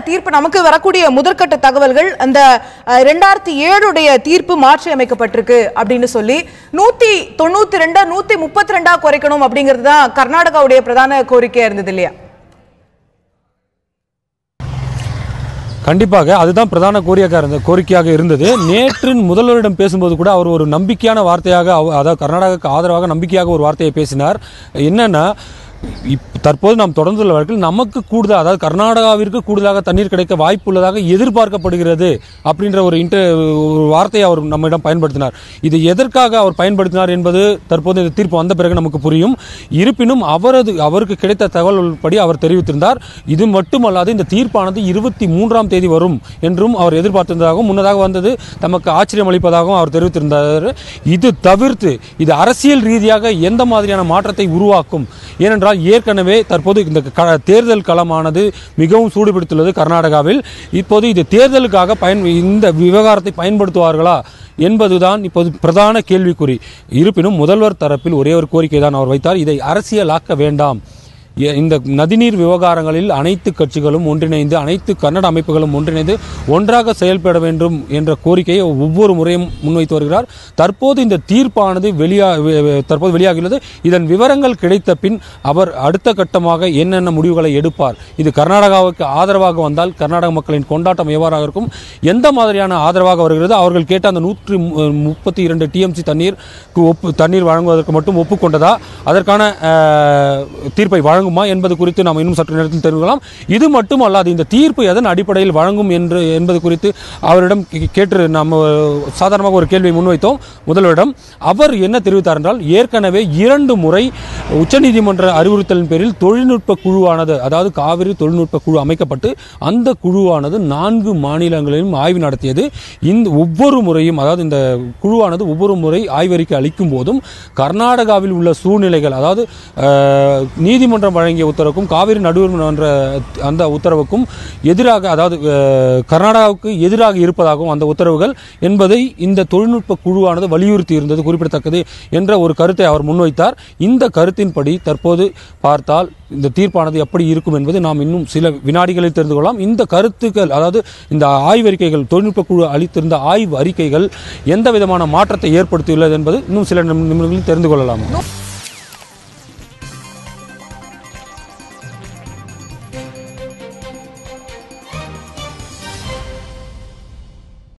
தீர்ப்பு நமக்கு வரக்கூடிய முதற்கட்ட தகவல்கள் அந்த 2007 தீர்ப்பு மாற்றி அமைக்கப்பட்டிருக்கு அப்படின்னு சொல்லி 192 132 குறைக்கணும் அப்படிங்கிறது தான் கர்நாடகாவுடைய பிரதான கோரிக்கையா இருந்தது இல்லையா? கண்டிப்பாக அதுதான் பிரதான கோரிக்கையாக இருந்தது. நேற்று முதல்வரிடம் பேசும்போது கூட அவர் ஒரு நம்பிக்கையான வார்த்தையாக, அதாவது கர்நாடகாவுக்கு ஆதரவாக நம்பிக்கையாக ஒரு வார்த்தையை பேசினார். என்னன்னா, தற்போது நாம் தொடர்ந்துள்ள வழக்கில் நமக்கு கூடுதல், அதாவது கர்நாடகாவிற்கு கூடுதலாக தண்ணீர் கிடைக்க வாய்ப்பு உள்ளதாக எதிர்பார்க்கப்படுகிறது அப்படின்ற ஒரு வார்த்தையை அவர் நம்மிடம் பயன்படுத்தினார். இது எதற்காக அவர் பயன்படுத்தினார் என்பது தற்போது இந்த தீர்ப்பு வந்த பிறகு நமக்கு புரியும். இருப்பினும் அவருக்கு கிடைத்த தகவல்படி அவர் தெரிவித்திருந்தார். இது மட்டுமல்லாது இந்த தீர்ப்பானது 23ஆம் தேதி வரும் என்றும் அவர் எதிர்பார்த்திருந்ததாகவும், முன்னதாக வந்தது தமக்கு ஆச்சரியம் அளிப்பதாகவும் அவர் தெரிவித்திருந்தார். இது தவிர்த்து இது அரசியல் ரீதியாக எந்த மாதிரியான மாற்றத்தை உருவாக்கும்? ஏனென்றால் ஏற்கனவே தற்போது இந்த தேர்தல் களமானது மிகவும் சூடுபிடித்துள்ளது கர்நாடகாவில். இப்போது இது தேர்தலுக்காக இந்த விவகாரத்தை பயன்படுத்துவார்களா என்பதுதான் இப்போது பிரதான கேள்விக்குறி. இருப்பினும் முதல்வர் தரப்பில் ஒரே ஒரு கோரிக்கை தான் அவர் வைத்தார். இதை அரசியலாக்க வேண்டாம். இந்த நதிநீர் விவகாரங்களில் அனைத்து கட்சிகளும் ஒன்றிணைந்து, அனைத்து கன்னட அமைப்புகளும் ஒன்றிணைந்து ஒன்றாக செயல்பட வேண்டும் என்ற கோரிக்கையை ஒவ்வொரு முறையும் முன்வைத்து வருகிறார். தற்போது இந்த தீர்ப்பானது வெளியாகியுள்ளது. இதன் விவரங்கள் கிடைத்த பின் அவர் அடுத்த கட்டமாக என்னென்ன முடிவுகளை எடுப்பார்? இது கர்நாடகாவுக்கு ஆதரவாக வந்தால் கர்நாடக மக்களின் கொண்டாட்டம் எவ்வாறாக இருக்கும்? எந்த மாதிரியான ஆதரவாக வருகிறது? அவர்கள் கேட்ட அந்த 132 டிஎம்சி தண்ணீர் வழங்குவதற்கு மட்டும் ஒப்புக்கொண்டதா? அதற்கான தீர்ப்பை வழங்குமா என்பது குறித்து நாம் இன்னும் சற்று நேரத்தில் தெரிவிக்கலாம். இது மட்டுமல்லாது இந்த தீர்ப்பு எதன் அடிப்படையில் வழங்கும் என்பது குறித்து அவரிடம் கேட்டு நாம் சாதாரணமாக ஒரு கேள்வியை முன்வைத்தோம் முதல்வரிடம். அவர் என்ன தெரிவித்தார் என்றால், ஏற்கனவே 2 முறை உச்சநீதிமன்ற அறிவுறுத்தலின் பேரில் தொழில்நுட்ப குழுவானது, அதாவது காவிரி தொழில்நுட்ப குழு அமைக்கப்பட்டு அந்த குழுவானது 4 மாநிலங்களிலும் ஆய்வு நடத்தியது. இந்த ஒவ்வொரு முறையும், அதாவது இந்த குழுவானது ஒவ்வொரு முறை ஆய்வறிக்கை அளிக்கும் போதும் கர்நாடகாவில் உள்ள சூழ்நிலைகள், அதாவது நீதிமன்றம் வழங்கிய உத்தரவுக்கும் காவிரி நடுவர்மன்ற அந்த உத்தரவுக்கும் எதிராக, அதாவது கர்நாடகாவுக்கு எதிராக இருப்பதாகவும் அந்த உத்தரவுகள் என்பதை இந்த தொழில்நுட்ப குழுவானது வலியுறுத்தி இருந்தது குறிப்பிடத்தக்கது என்ற ஒரு கருத்தை அவர் முன்வைத்தார். இந்த கருத்தின்படி தற்போது பார்த்தால் இந்த தீர்ப்பானது எப்படி இருக்கும் என்பது நாம் இன்னும் சில வினாடிகளில் தெரிந்து கொள்ளலாம். இந்த கருத்துக்கள், அதாவது இந்த ஆய்வறிக்கைகள், தொழில்நுட்ப குழு அளித்திருந்த ஆய்வு அறிக்கைகள் எந்த விதமான மாற்றத்தை ஏற்படுத்தியுள்ளது என்பது இன்னும் சில நிமிடங்களில் தெரிந்து கொள்ளலாம்.